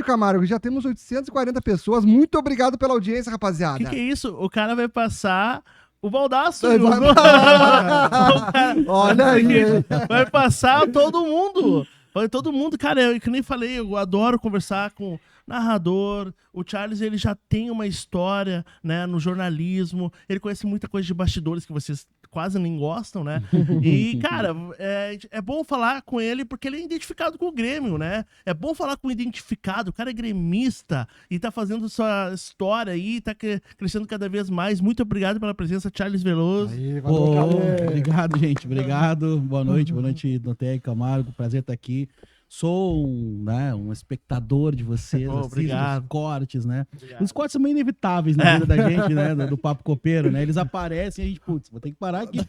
Camargo, já temos 840 pessoas. Muito obrigado pela audiência, rapaziada. Que é isso? O cara vai passar o baldaço. Olha aí. Vai passar todo mundo. Vai todo mundo. Cara, eu que nem falei, eu adoro conversar com narrador. O Charles, ele já tem uma história, né, no jornalismo. Ele conhece muita coisa de bastidores que vocês quase nem gostam, né? E, cara, é bom falar com ele porque ele é identificado com o Grêmio, né? É bom falar com o identificado. O cara é gremista e tá fazendo sua história aí, tá crescendo cada vez mais. Muito obrigado pela presença, Charles Veloso. Aí, valeu, obrigado, gente. Obrigado. Boa noite, Dante Camargo. Prazer estar aqui. Sou um espectador de vocês, obrigado. Os cortes, né? Obrigado. Os cortes são meio inevitáveis na vida da gente, né? Do Papo Copeiro, né? Eles aparecem e a gente, putz, vou ter que parar aqui.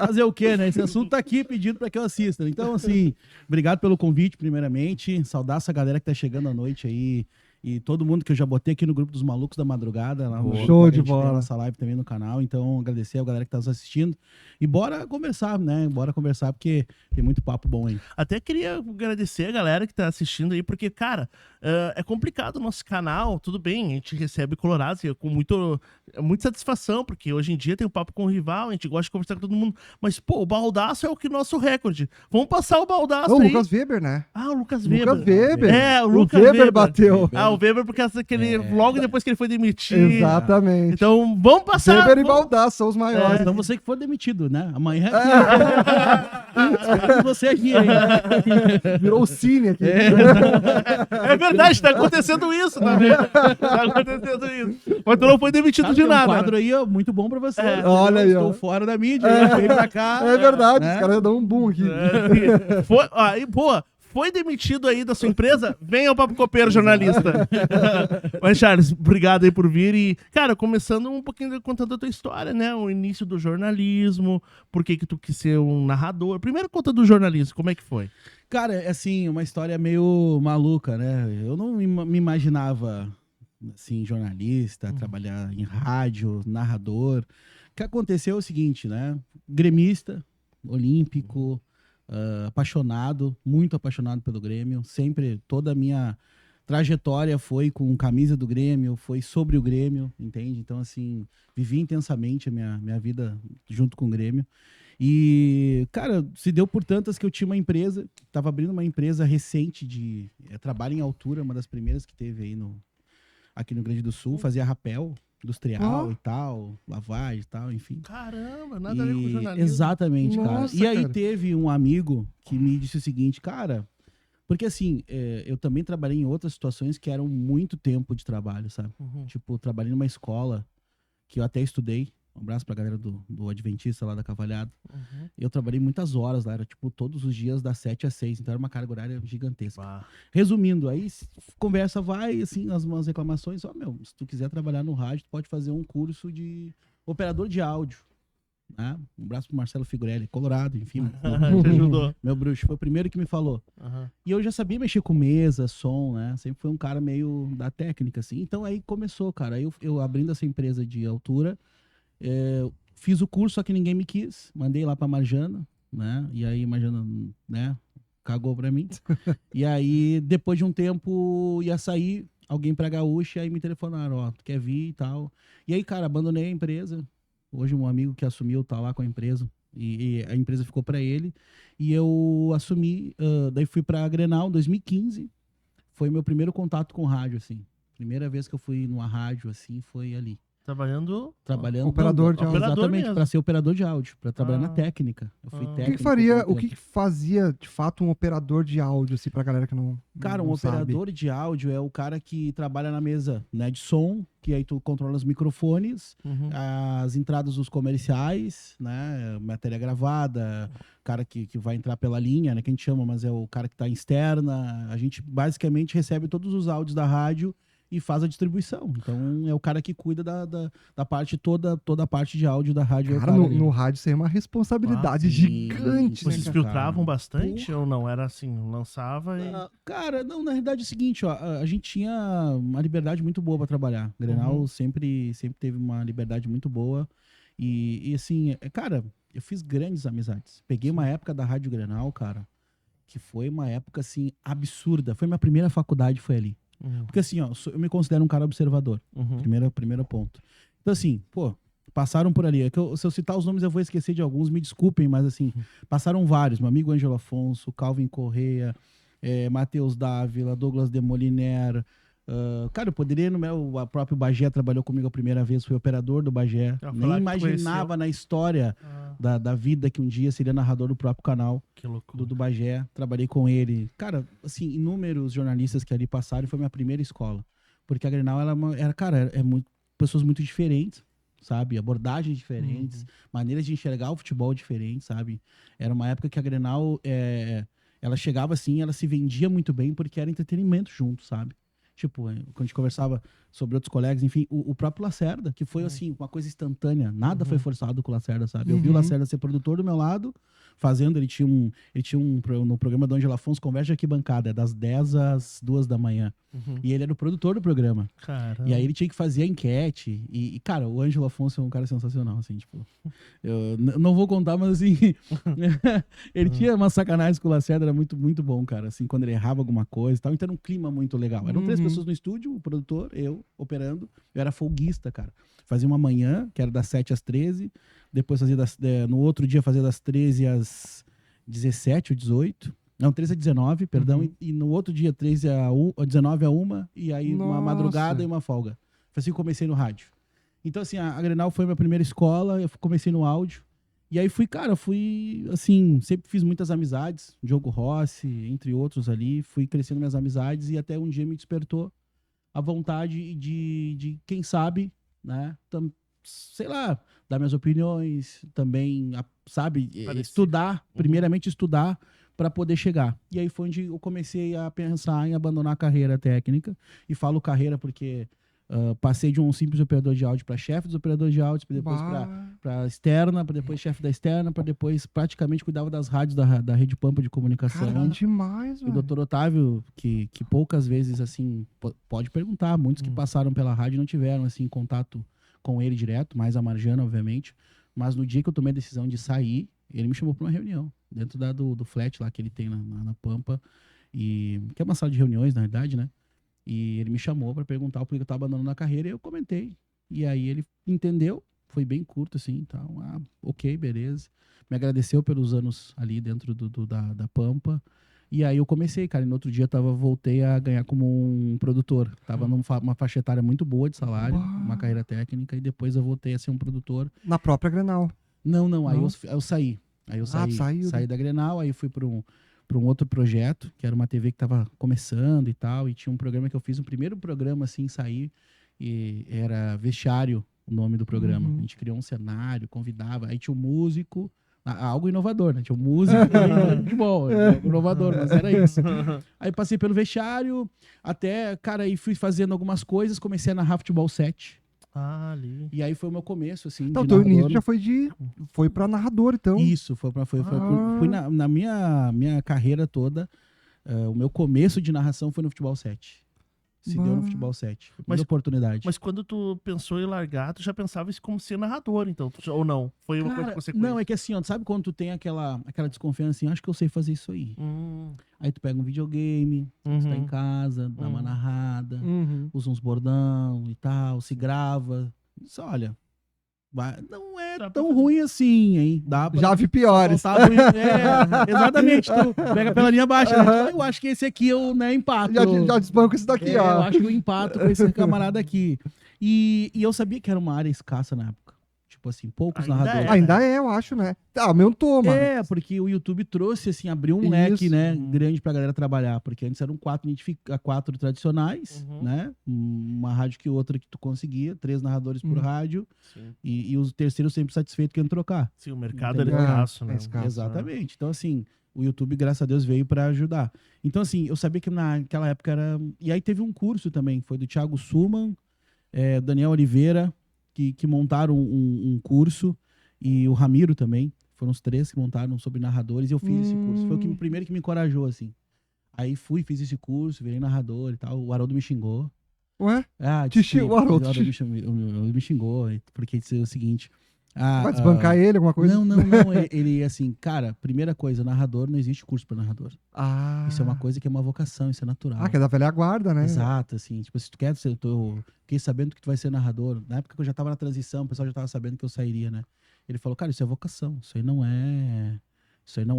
Fazer o quê, né? Esse assunto tá aqui pedindo para que eu assista. Então, assim, obrigado pelo convite, primeiramente. Saudar essa galera que tá chegando à noite aí. E todo mundo que eu já botei aqui no grupo dos Malucos da Madrugada. Lá no show de bola. Nossa live também no canal. Então, agradecer a galera que tá nos assistindo. E bora conversar, né? Bora conversar, porque tem muito papo bom aí. Até queria agradecer a galera que tá assistindo aí, porque, cara, é complicado o nosso canal, tudo bem, a gente recebe colorados com muita satisfação, porque hoje em dia tem um papo com o rival, a gente gosta de conversar com todo mundo, mas, pô, o baldaço é o que nosso recorde. Vamos passar o baldaço aí. O Lucas Weber, né? Ah, o Lucas Weber. Lucas Weber. É, o Lucas Weber bateu. Ah, o Weber, porque logo depois que ele foi demitido. Exatamente. Então, vamos passar. Weber e baldaço são os maiores. Então você que for demitido, né? Amanhã espero você aqui, hein? Virou o Cine aqui. É verdade, tá acontecendo isso também. Tá acontecendo isso. Mas tu não foi demitido de nada. Um quadro aí ó, muito bom pra você. Olha aí, Estou fora da mídia, veio pra cá. É verdade, né? os caras dão um boom aqui. Foi demitido aí da sua empresa? Venha ao Papo Copeiro, jornalista. Mas, Charles, obrigado aí por vir. E, cara, começando um pouquinho contando a tua história, né? O início do jornalismo, por que tu quis ser um narrador. Primeiro conta do jornalismo, como é que foi? Cara, é assim, uma história meio maluca, né? Eu não me imaginava, assim, jornalista, trabalhar em rádio, narrador. O que aconteceu é o seguinte, né? Gremista, olímpico, apaixonado, muito apaixonado pelo Grêmio. Sempre, toda a minha trajetória foi com camisa do Grêmio, foi sobre o Grêmio, entende? Então, assim, vivi intensamente a minha vida junto com o Grêmio. E, cara, se deu por tantas que eu tinha uma empresa, tava abrindo uma empresa recente de trabalho em altura, uma das primeiras que teve aí aqui no Rio Grande do Sul, fazia rapel industrial e tal, lavagem e tal, enfim. Caramba, nada a ver com jornalismo. Exatamente, Nossa, cara. E aí cara. teve um amigo que me disse o seguinte, cara, porque assim, eu também trabalhei em outras situações que eram muito tempo de trabalho, sabe? Tipo, trabalhei numa escola que eu até estudei. Um abraço pra galera do Adventista lá da Cavalhada. Eu trabalhei muitas horas lá, era tipo todos os dias das 7 às 6, então era uma carga horária gigantesca. Resumindo, aí conversa vai, assim, umas reclamações, se tu quiser trabalhar no rádio, tu pode fazer um curso de operador de áudio. Né? Um abraço pro Marcelo Figurelli, Colorado, enfim. Te ajudou. Meu bruxo, foi o primeiro que me falou. E eu já sabia mexer com mesa, som, né? Sempre foi um cara meio da técnica, assim. Então aí começou, cara. Aí eu abrindo essa empresa de altura, fiz o curso, só que ninguém me quis. Mandei lá pra Marjana, né? E aí Marjana, né? Cagou pra mim. E aí, depois de um tempo, ia sair alguém pra Gaúcha, aí me telefonaram, ó, tu quer vir e tal. E aí, cara, abandonei a empresa. Hoje um amigo que assumiu tá lá com a empresa. E a empresa ficou pra ele. E eu assumi, daí fui pra Grenal em 2015. Foi meu primeiro contato com rádio, assim. Primeira vez que eu fui numa rádio, assim, foi ali. Trabalhando Operador de áudio. Exatamente, para ser operador de áudio, para trabalhar na técnica. Eu fui técnico. O que fazia, de fato, um operador de áudio, assim, pra galera que não Cara, um operador de áudio é o cara que trabalha na mesa, né, de som, que aí tu controla os microfones, as entradas dos comerciais, né, matéria gravada, cara que vai entrar pela linha, né, que a gente chama, mas é o cara que tá em externa. A gente basicamente recebe todos os áudios da rádio e faz a distribuição. Então, é o cara que cuida da parte, toda a parte de áudio da rádio. Cara, no rádio isso aí é uma responsabilidade gigante. Vocês né, filtravam bastante ou não? Era assim, lançava e... Cara, não, na realidade é o seguinte, ó, a gente tinha uma liberdade muito boa para trabalhar. Grenal sempre teve uma liberdade muito boa. E assim, cara, eu fiz grandes amizades. Peguei uma época da Rádio Grenal, cara, que foi uma época, assim, absurda. Foi minha primeira faculdade, foi ali. Porque assim, ó, eu me considero um cara observador. Primeiro ponto. Então assim, pô, passaram por ali. É que se eu citar os nomes eu vou esquecer de alguns, me desculpem, mas assim, passaram vários. Meu amigo Ângelo Afonso, Calvin Correia, Matheus Dávila, Douglas Demoliner. Cara, eu poderia, o próprio Bagé trabalhou comigo a primeira vez, foi operador do Bagé. Nem imaginava na história da vida que um dia seria narrador do próprio canal. Que loucura. Do Bagé, trabalhei com ele. Cara, assim, inúmeros jornalistas que ali passaram, foi minha primeira escola. Porque a Grenal, pessoas muito diferentes, sabe? Abordagens diferentes, maneiras de enxergar o futebol diferentes, sabe? Era uma época que a Grenal, ela chegava assim, ela se vendia muito bem porque era entretenimento junto, sabe? Tipo, quando a gente conversava sobre outros colegas, enfim, o próprio Lacerda, que foi, assim, uma coisa instantânea. Nada foi forçado com o Lacerda, sabe? Eu vi o Lacerda ser produtor do meu lado, fazendo, ele tinha no programa do Ângelo Afonso, Conversa Aqui Bancada, das 10 às 2 da manhã. E ele era o produtor do programa. Caramba. E aí ele tinha que fazer a enquete. E cara, o Ângelo Afonso é um cara sensacional, assim, tipo... Eu não vou contar, mas assim... ele tinha uma sacanagem com o Lacerda, era muito, muito bom, cara. Assim, quando ele errava alguma coisa e tal. Então era um clima muito legal. Eram 3 pessoas no estúdio, o produtor, eu, operando. Eu era folguista, cara. Fazia uma manhã, que era das 7 às 13. Depois fazia no outro dia fazia das 13 às 17 ou 18. Não, 13 a 19, perdão. E no outro dia, 19 a 1. E aí uma madrugada e uma folga. Foi assim que eu comecei no rádio. Então, assim, a Grenal foi minha primeira escola. Eu comecei no áudio. E aí fui, assim, sempre fiz muitas amizades. Diogo Rossi, entre outros ali. Fui crescendo minhas amizades. E até um dia me despertou a vontade de quem sabe, né? Sei lá, dar minhas opiniões. Também, sabe? Estudar. Primeiramente estudar para poder chegar. E aí foi onde eu comecei a pensar em abandonar a carreira técnica. E falo carreira porque passei de um simples operador de áudio para chefe dos operadores de áudio, depois para externa, para depois chefe da externa, para depois praticamente cuidava das rádios da Rede Pampa de comunicação. Caramba, demais, velho. E o Dr. Otávio, que poucas vezes, assim, pode perguntar, muitos que passaram pela rádio não tiveram, assim, contato com ele direto, mais a Marjana, obviamente. Mas no dia que eu tomei a decisão de sair, ele me chamou para uma reunião, dentro do flat lá que ele tem na Pampa, que é uma sala de reuniões, na verdade, né? E ele me chamou para perguntar por que eu estava abandonando a carreira e eu comentei. E aí ele entendeu, foi bem curto assim, então, ok, beleza. Me agradeceu pelos anos ali dentro da Pampa. E aí eu comecei, cara, e no outro dia voltei a ganhar como um produtor. Tava numa faixa etária muito boa de salário, uma carreira técnica, e depois eu voltei a ser um produtor. Na própria Grenal? Não, aí eu saí. Aí eu saí da Grenal, aí fui para um outro projeto, que era uma TV que estava começando e tal, e tinha um programa que eu fiz, o primeiro programa assim, sair, e era Vestiário, o nome do programa. A gente criou um cenário, convidava, aí tinha um músico, algo inovador, né? Tinha um músico de bom, inovador, mas era isso. Aí passei pelo Vestiário, até, cara, aí fui fazendo algumas coisas, comecei a narrar Futebol 7. Ali. E aí foi o meu começo, assim, Então, de teu narrador. início já foi pra narrador, então. Isso, fui na minha carreira toda, o meu começo de narração foi no Futebol 7. Se deu no Futebol 7. Foi uma oportunidade. Mas quando tu pensou em largar, tu já pensava isso como ser narrador, então, ou não? Foi uma coisa consequência? Não, é que assim, ó, sabe quando tu tem aquela desconfiança assim, acho que eu sei fazer isso aí. Aí tu pega um videogame, tu tá em casa, dá uma narrada, usa uns bordão e tal, se grava. Isso, olha, não é tão ruim assim, hein? Dá pra... Já vi piores. Exatamente. Tu pega pela linha baixa. Né? Eu acho que esse aqui eu empato. Já desbanco esse daqui, ó. Eu acho que eu empato com esse camarada aqui. E eu sabia que era uma área escassa na época. Tipo assim, poucos narradores. Ainda é, eu acho, né? Aumentou, mano. Porque o YouTube trouxe, assim, abriu um leque, né, grande pra galera trabalhar. Porque antes eram 4 tradicionais, né? Uma rádio que outra que tu conseguia, 3 narradores por rádio. E o terceiro sempre satisfeito querendo trocar. Sim, o mercado era escasso, né? Exatamente. Então, assim, o YouTube, graças a Deus, veio pra ajudar. Então, assim, eu sabia que naquela época era... E aí teve um curso também, foi do Thiago Suman, Daniel Oliveira, que montaram um curso, e o Ramiro também, foram os 3 que montaram sobre narradores, e eu fiz esse curso. Foi o primeiro que me encorajou, assim. Aí fiz esse curso, virei narrador e tal, o Haroldo me xingou. Ué? O Haroldo me xingou, porque disse o seguinte, Vai desbancar ele, alguma coisa? Não. Ele, assim, cara, primeira coisa, narrador, não existe curso para narrador. Ah. Isso é uma coisa que é uma vocação, isso é natural. Ah, que é da velha guarda, né? Exato, assim, tipo, se tu quer ser, fiquei sabendo que tu vai ser narrador. Na época que eu já tava na transição, o pessoal já tava sabendo que eu sairia, né? Ele falou, cara, isso é vocação, isso aí não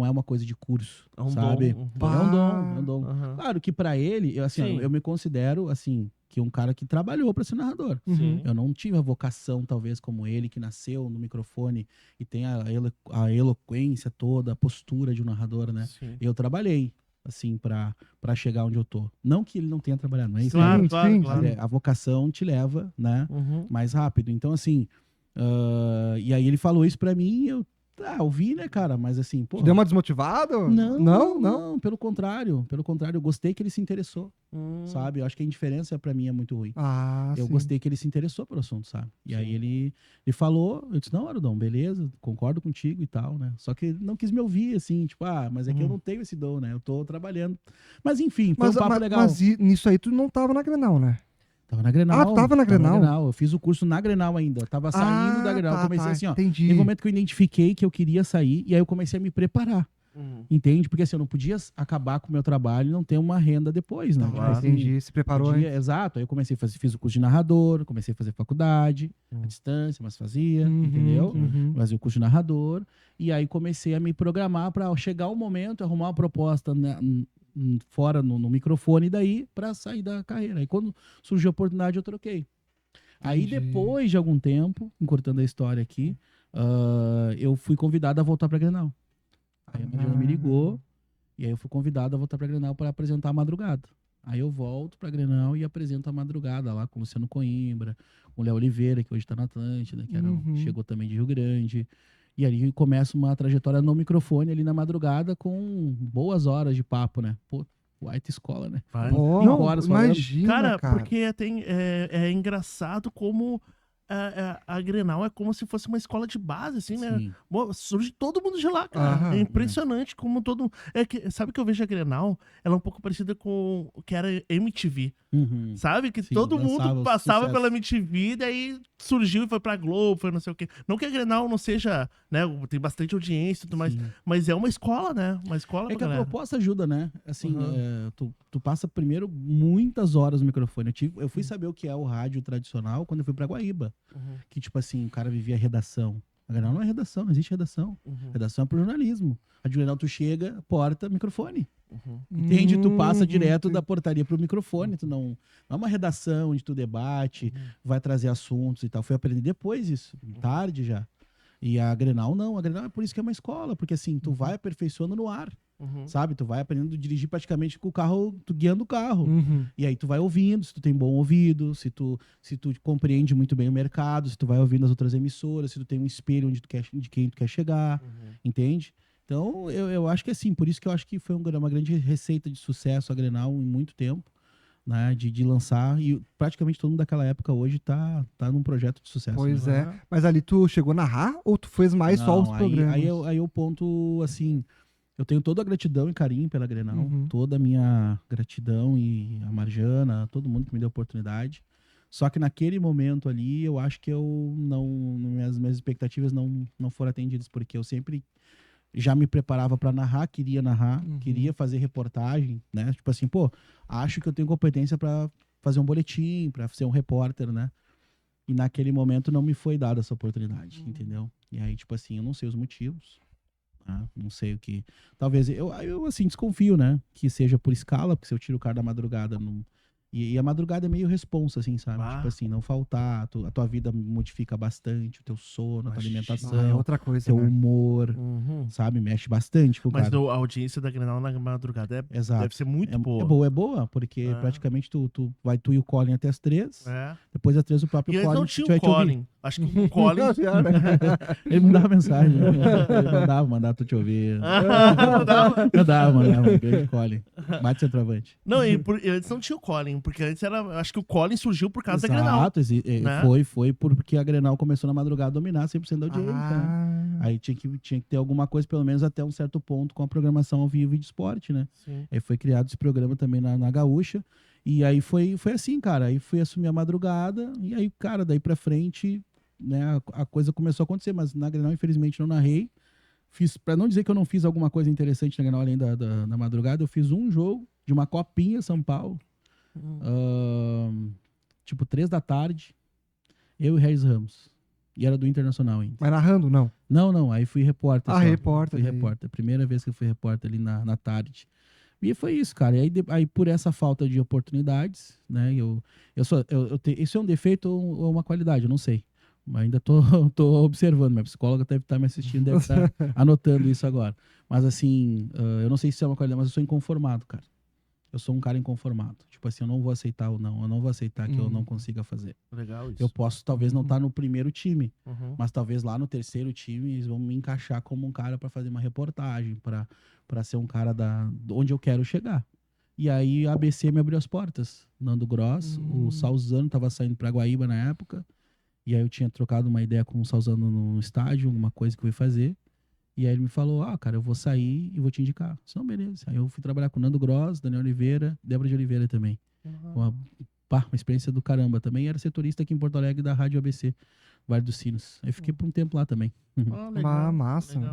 é uma coisa de curso, É um sabe? dom. É um dom. Aham. Claro que pra ele, Sim. eu me considero, assim, que um cara que trabalhou pra ser narrador. Sim. Eu não tive a vocação, talvez, como ele, que nasceu no microfone e tem a eloquência toda, a postura de um narrador, né? Sim. Eu trabalhei, assim, pra chegar onde eu tô. Não que ele não tenha trabalhado, não é isso? Claro, Sim, claro, sim, claro. Mas a vocação te leva, né? Uhum. Mais rápido. Então, assim, e aí ele falou isso pra mim e eu ouvi, né, cara? Mas assim, pô. Te deu uma desmotivada? Não, pelo contrário. Eu gostei que ele se interessou, Hum. sabe? Eu acho que a indiferença pra mim é muito ruim. Ah, Eu sim. gostei que ele se interessou pelo assunto, sabe? E aí Sim. ele falou, eu disse, não, Arudão, beleza, concordo contigo e tal, né? Só que ele não quis me ouvir, assim, tipo, mas é que eu não tenho esse dom, né? Eu tô trabalhando. Mas enfim, foi um papo legal. Mas nisso aí tu não tava na Grenal, né? Tava na Grenal. Ah, tu tava na Grenal? Eu fiz o curso na Grenal ainda. Tava saindo da Grenal. Tá, Comecei assim, ó. Entendi. Tem um momento que eu identifiquei que eu queria sair, e aí eu comecei a me preparar. Uhum. Entende? Porque assim, eu não podia acabar com o meu trabalho e não ter uma renda depois, né? Tá, Tipo assim, entendi. Se preparou, hein? exato. Aí eu comecei a fazer, fiz o curso de narrador, comecei a fazer faculdade, à distância, mas fazia, entendeu? Uhum. Fazia o curso de narrador. E aí comecei a me programar para chegar o momento, arrumar uma proposta fora no microfone e daí para sair da carreira. Aí quando surgiu a oportunidade, eu troquei. Aí Entendi. depois de algum tempo, encurtando a história aqui, eu fui convidado a voltar para Grenal. Aí a Mariana me ligou e aí eu fui convidado a voltar para Grenal para apresentar a madrugada. Aí eu volto para Grenal e apresento a madrugada lá com o Luciano Coimbra, com o Léo Oliveira, que hoje está na Atlântida, que chegou também de Rio Grande. E ali começa uma trajetória no microfone ali na madrugada com boas horas de papo, né? Pô, white escola, né? Vai. Pô, 5 horas falando. imagina, cara. Porque é engraçado como a Grenal é como se fosse uma escola de base, assim, né? Sim. Surge todo mundo de lá, cara. Aham. É impressionante como todo... sabe que eu vejo a Grenal? Ela é um pouco parecida com o que era MTV. Uhum. Sabe? Que Sim, todo lançava mundo os passava sucessos. pela MTV, daí surgiu e foi pra Globo, foi não sei o quê. Não que a Grenal não seja, né? Tem bastante audiência e tudo mais. Sim. Mas é uma escola, né? Uma escola É pra que a galera. proposta ajuda, né? Assim, Uhum. tu passa primeiro muitas horas no microfone. Eu fui saber o que é o rádio tradicional quando eu fui pra Guaíba. Uhum. Que, tipo assim, o cara vivia redação. A Grenal não é redação, não existe redação. Uhum. Redação é pro jornalismo. A de Grenal tu chega, porta, microfone. Uhum. Entende? Tu passa direto sim. da portaria pro microfone. Tu não é uma redação onde tu debate, vai trazer assuntos e tal. Fui aprender depois isso, tarde já. E a Grenal não. A Grenal é por isso que é uma escola. Porque assim, tu vai aperfeiçoando no ar. Uhum. Sabe? Tu vai aprendendo a dirigir praticamente com o carro, tu guiando o carro. Uhum. E aí tu vai ouvindo, se tu tem bom ouvido, se tu compreende muito bem o mercado, se tu vai ouvindo as outras emissoras, se tu tem um espelho de quem tu quer chegar, Uhum. entende? Então, eu acho que assim, por isso que eu acho que foi uma grande receita de sucesso a Grenal em muito tempo, né? De lançar, e praticamente todo mundo daquela época hoje tá num projeto de sucesso. Pois né? é. Mas ali tu chegou a narrar ou tu fez mais só Não, os programas? Aí eu ponto, assim, eu tenho toda a gratidão e carinho pela Grenal, Uhum. toda a minha gratidão e a Marjana, todo mundo que me deu oportunidade. Só que naquele momento ali, eu acho que minhas expectativas não foram atendidas, porque eu sempre já me preparava para narrar, queria fazer reportagem, né? Tipo assim, pô, acho que eu tenho competência para fazer um boletim, para ser um repórter, né? E naquele momento não me foi dada essa oportunidade, entendeu? E aí, tipo assim, eu não sei os motivos. Não sei o que. Talvez eu assim desconfio, né? Que seja por escala, porque se eu tiro o cara da madrugada. E a madrugada é meio responsa, assim, sabe? Ah. Tipo assim, não faltar, a tua vida modifica bastante, o teu sono, a tua Imagina. alimentação, Ah, é outra coisa, teu né? humor, Uhum. sabe? Mexe bastante com o Mas cara. a audiência da Grenal na madrugada Exato. deve ser muito boa. É boa, porque É. praticamente tu e o Colin até as 3, É. depois das 3 o próprio E eles Colin não tinham vai o te ouvir. Colin. Acho que o Colin... Ele mandava mensagem, né? Ele mandava tu te ouvir. Mandava? Mandava, grande Colin. Bate centroavante. Não, eles não tinham o Colin, porque antes acho que o Colin surgiu por causa da Grenal. Exato, né? foi porque a Grenal começou na madrugada a dominar 100% da audiência. né? Ah, Aí tinha que ter alguma coisa, pelo menos até um certo ponto, com a programação ao vivo e de esporte, né? Sim. Aí foi criado esse programa também na Gaúcha. E aí foi assim, cara. Aí fui assumir a madrugada. E aí, cara, daí pra frente, né, a coisa começou a acontecer, mas na Grenal, infelizmente, não narrei. Pra não dizer que eu não fiz alguma coisa interessante na Grenal além da madrugada, eu fiz um jogo de uma copinha São Paulo, tipo 3 da tarde, eu e Regis Ramos. E era do Internacional ainda. Mas narrando, não. Não, aí fui repórter. Ah, só. repórter. Fui daí. repórter. Primeira vez que eu fui repórter ali na tarde. E foi isso, cara. E aí por essa falta de oportunidades, né? Isso é um defeito ou uma qualidade, eu não sei. Mas ainda tô observando. Minha psicóloga deve estar me assistindo, deve estar anotando isso agora. Mas assim, eu não sei se isso é uma qualidade, mas eu sou inconformado, cara. Eu sou um cara inconformado. Tipo assim, eu não vou aceitar ou não. Eu não vou aceitar que eu não consiga fazer. Legal isso. Eu posso, talvez, não estar no primeiro time. Uhum. Mas talvez lá no terceiro time eles vão me encaixar como um cara para fazer uma reportagem, para ser um cara onde eu quero chegar. E aí a ABC me abriu as portas. Nando Gross, o Salzano tava saindo para Guaíba na época. E aí eu tinha trocado uma ideia com o Salzano no estádio, alguma coisa que eu ia fazer. E aí ele me falou, cara, eu vou sair e vou te indicar. Eu disse, não, beleza. Aí eu fui trabalhar com o Nando Gross, Daniel Oliveira, Débora de Oliveira também. Uma experiência do caramba. Também era setorista aqui em Porto Alegre da Rádio ABC, Vale dos Sinos. Aí fiquei por um tempo lá também. Legal, Massa. legal.